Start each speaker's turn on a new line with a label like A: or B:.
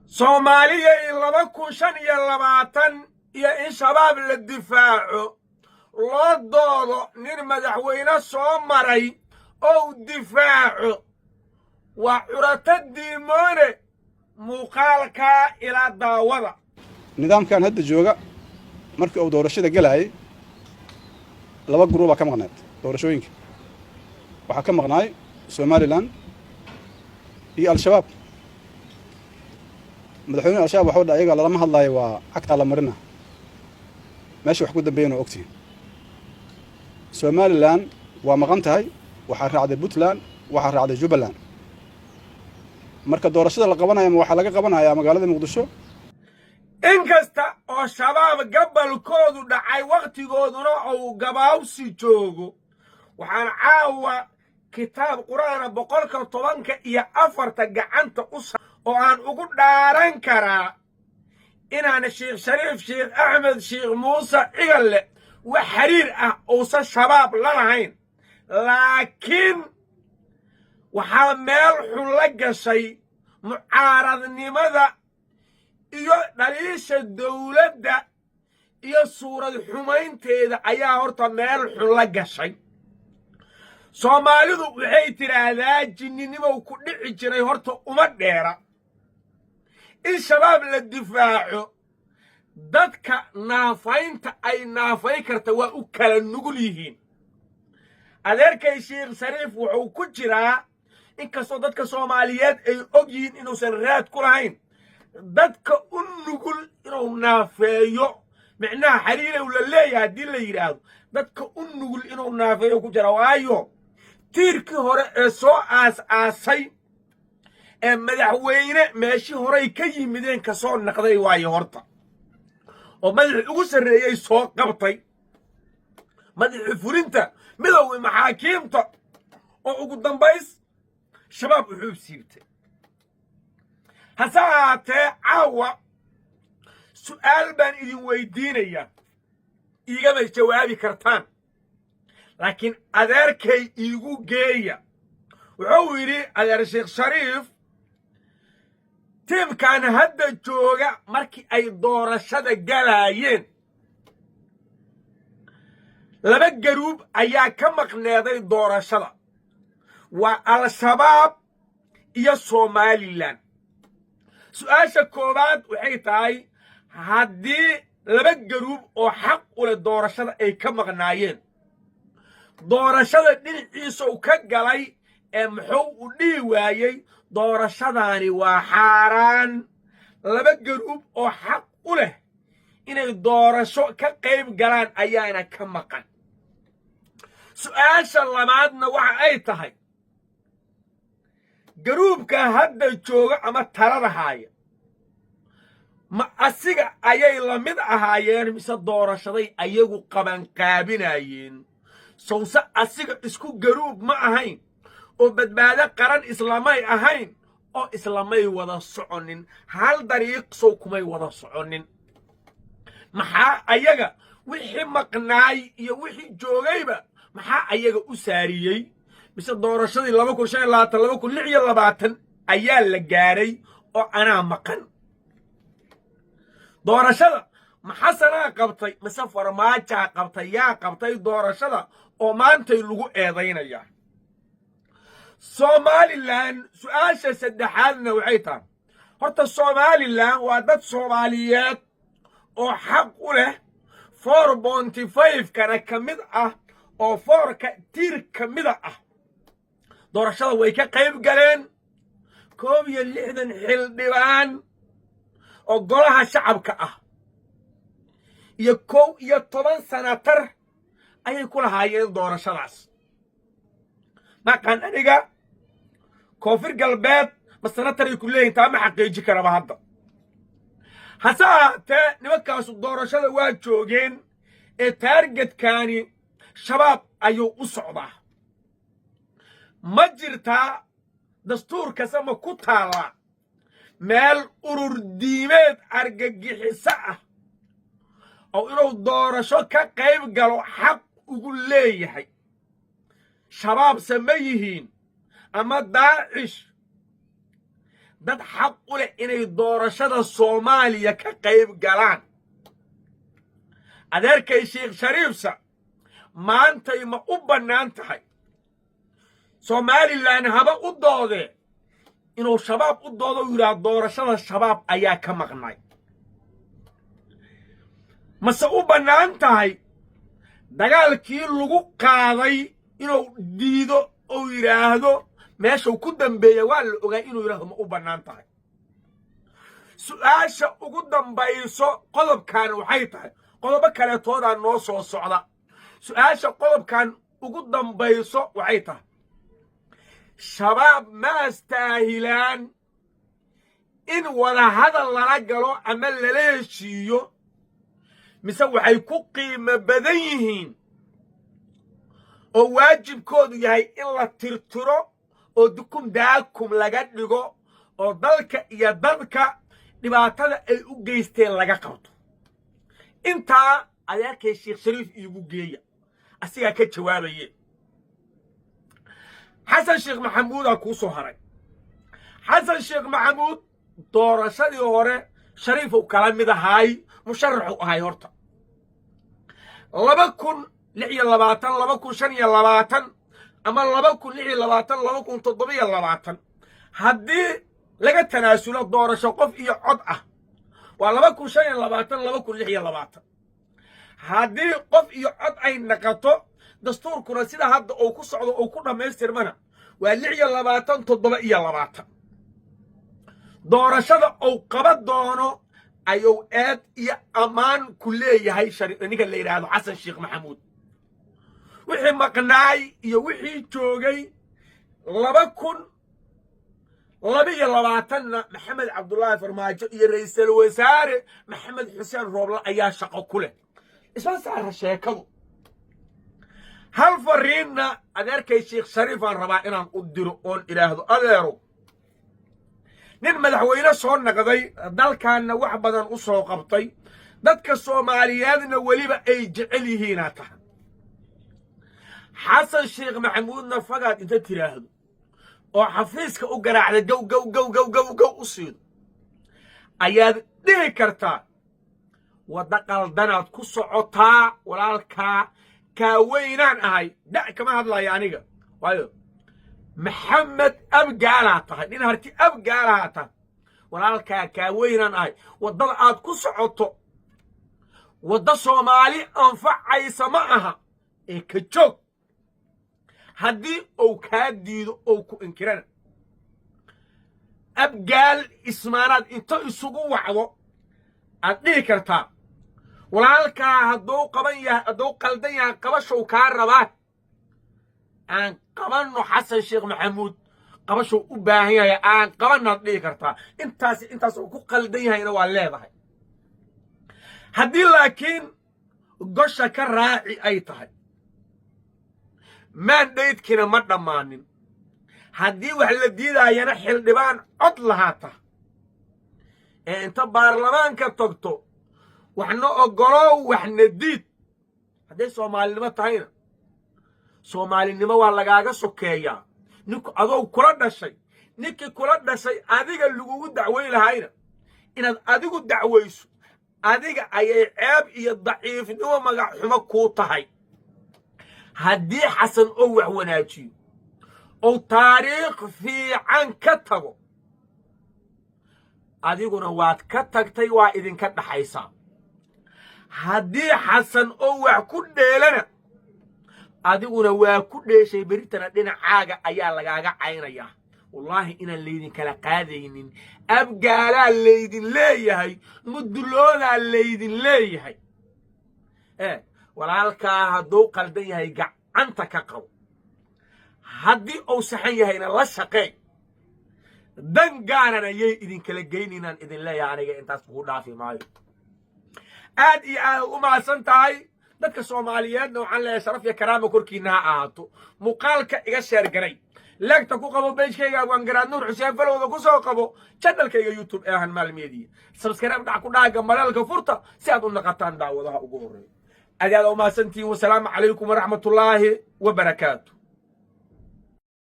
A: Soomaaliya laba kun shan iyo labaatan iyo in shabaab la difaaco loo doodo nin madaxweyne soo maray oo difaaco waa curata diimoone muuqaalka ila daawada
B: nidaamkan hadda jooga markii uu doorashada galayay laba gruuba ka maqnayd doorashooyinka waxa ka maqnaay Somaliland iyo al-shabaab madaxweynaha al-shabaab waxa uu dhahay ayaga lama hadlayo waa cagta la marina meesha wax ku dambeeyay oo ogtiin Somaliland waa maqan tahay waxa raacday Puntland waxa raacday Jubaland marka doorashada la qabanayo waxa laga qabanayaa magaalada Muqdisho
A: inkasta oo shabaab gabalkoodu dhacay waqtigooduna uu gabaawsi joogo waxaan caawa kitaab quraana 114 gacanta u oo aan ugu dhaaran karaa inaan Sheekh Shariif Sheekh Axmed Sheekh Muuse Cigalle wax xiriir ah oo shabaab la lahayn laakiin waxaa meel xun la gashay mucaaradnimada iyo dhaliisha dawladda iyo suurad xumaynteeda ayaa horta meel xun la gashay Soomaalidu waxay tiraahdaa jinninimo ku dhici jiray horta uma dheera in shabaab la difaaco dadka naafaynta ay naafay karta waa u kala nugul yihiin adeerkay Sheekh Shariif wuxuu ku jiraa inkastoo dadka Soomaaliyeed ay og yihiin inuusan raad ku lahayn dadka u nugul inuu naafeeyo macnaha xiriir uu la leeyahay hadii la yiraahdo dadka u nugul inuu naafeeyo ku jira waayo tiirkii hore ee soo aasay ee madaxweyne meeshii hore ka yimideen ka soo naqday waayo horta oo madaxii ugu sareeyay soo qabtay madaxii fulinta midowga maxaakiimta oo ugu dambays shabaab wuxuu siibtay hasaatee caawa su'aal baan idin weydiinaya igama jawaabi kartaan laakiin adeerkay iigu geeya wuxuu yidhi adeer Sheekh Shariif tiimkan hadda jooga markii ay doorashada galayeen laba garuub ayaa ka maqneeday doorashada waa al-shabaab iyo Somaliland su'aasha koobaad waxay tahay haddii laba garuub oo xaq u leh doorashada ay ka maqnaayeen doorashada dhinaciisa uu ka galay ee muxuu u dhii waayay doorashadaani waa xaaraan laba garuub oo xaq u leh inay doorasho ka qayb galaan ayaana ka maqan su'aasha labaadna waxa ay tahay garuubka hadda jooga ama talada haaya ma asiga ayay la mid ahaayeen mise doorashaday ayagu qabanqaabinayeen sawsa asiga isku garuub ma ahayn oo badbaado qaran islamay ahayn oo islamay wada soconin hal dariiq soo kumay wada soconin maxaa ayaga wixii maqnaay iyo wixii joogayba maxaa ayaga u saariyay mise doorashadii 2026 ayaa la gaaray oo anaa maqan doorashada maxasanaa qabtay mise farmaajo qabtay yaa qabtay doorashada oo maantay lagu eedaynaya Somaliland su'aasha saddexaadna waxay tahay horta Somaliland waa dad Soomaaliyeed oo xaq u leh 4.5 kana kamid ah oo 4ka tiir kamid ah doorashada way ka qayb galeen 60 xildhibaan oo golaha shacabka ah iyo 11 sanatar ayay ku lahaayeen doorashadaas maqan aniga koonfur galbeed ma sanatar ay ku leeyihiin taa ma xaqiiji karaba hadda hasaatee nimankaas doorashada waa joogeen ee taargetkani shabaab ayuu u socdaa ma jirtaa dastuurka sama ku taala meel urur diimeed argagixisa ah oo inuu doorasho ka qayb galo xaq ugu leeyahay shabaab sameeyihiin ama daacish dad xaq u leh inay doorashada Soomaaliya ka qayb galaan adeerkay Sheekh Shariifsa maantay ma u bannaan tahay Somaliland haba u doode inuu shabaab u doodo yiraahdo doorashada shabaab ayaa ka maqnay mase u bannaan tahay dagaalkii lagu qaaday inuu diido oo yiraahdo meesha ku dambeeyay waa la ogaa inuu yiraahdo ma u bannaan tahay su'aasha ugu dambayso qodobkan waxay tahay qodobo kale tooda noo soo socda su'aasha qodobkan ugu dambayso waxay tahay shabaab ma astaahilaan in wada hadal lala galo ama lala heshiiyo mise waxay ku qiimo badan yihiin oo waajibkoodu yahay in la tirtiro oo dukum daakum laga dhigo oo dalka iyo dadka dhibaatada ay u geysteen laga qabto intaa adeerkay Sheekh Shariif iigu geeya asigaa ka jawaabaye xasan Sheekh Maxamuud ku soo haray xasan Sheekh Maxamuud doorashadii hore Shariif uu kala mid ahay musharax u ahay horta 2026 ama 2026 haddii laga tanaasulo doorasho qof iyo cod ah waa 2026 haddii qof iyo cod ay naqato dastuurkuna sida hadda uu ku socdo oo ku dhamaystirmana waa 26 doorashada uu qaba doono ayuu aad iyo amaan ku leeyahay ninka la yiraahdo xasan Sheekh Maxamuud wixii maqnaay iyo wixii joogay 2022 maxamed cabdullaahi farmaajo iyo ra'iisul wasaare maxamed xuseen rooble ayaa shaqo ku leh isla saara sheekadu hal fariinna adeerkay Sheekh Shariif aan rabaa inaan u diro oon ilaahdo adeero nin madaxweyne soo naqday dalkaanna wax badan u soo qabtay dadka Soomaaliyeedna waliba ay jecel yihiin tahay xasan Sheekh Maxamuudna fagaad inta tiraahdo oo xafiiska u garaacda gow u siido ayaad dhihi kartaa wada qaldanaad ku socotaa walaalkaa kaaweynaan ahay da' kama hadlayo aniga waayo maxamed abgaalaa tahay nin harti abgaalaa tahay walaalkaa kaaweynaan ahay wadada aad ku socoto wada Soomaali anfacaysa ma aha ee ka joog haddii uu kaa diido oo ku inkirana abgaal ismaanaad inta isugu wacdo aad dhihi kartaa walaalkaa hadduu qaldan yahay qabashow kaa rabaa aan qabanno xasan Sheekh Maxamuud qabashow u baahan yahay aan qabannaad dhihi kartaa intaas uu ku qaldan yahayna waa leedahay haddii laakiin gosha ka raaci ay tahay mandatekina ma dhammaanin haddii wax la diidayana xildhibaan cod lahaata ee inta baarlamaanka tagto waxna ogolow waxna diid hadday Soomaalinimo tahayna Soomaalinimo waa lagaaga sokeeyaa ninku adoo kula dhashay ninkii kula dhashay adiga lagugu dacweyn lahayna inaad adigu dacweyso adiga ayay ceeb iyo daciifnimo magac xumo ku tahay haddii xasan oo wax wanaajiyo oo taariikh fiican ka tago adiguna waad ka tagtay waa idinka dhaxaysaa haddii xasan oo wax ku dheelana adiguna waa ku dheeshay beritana dhinacaaga ayaa lagaaga caynayaa wallaahi inaan laydin kala qaadaynin abgaalaa laydin leeyahay muduloodaa laydin leeyahay walaalkaa hadduu qaldan yahay gacanta ka qabo haddii uu saxan yahayna la shaqeey dan gaaran ayay idinkala geyninaan idin leeyahay aniga intaas kugu dhaafi maayo aad iyo aad u mahadsan tahay dadka Soomaaliyeedna waxaan leeyahay sharaf iyo karaamo korkiina ha ahaato muuqaalka iga sheer garay laagta ku qabo page-kayga waan garaad nuur xuseen falowda ku soo qabo channel-kayga YouTube ee Hanmaal Media subscribe dhac ku dhaaga maralka furta si aad u naqataan daawadaha ugu horeeya aad u mahadsantiin wassalaamu calaykum waraxmatullaahi wabarakaatuh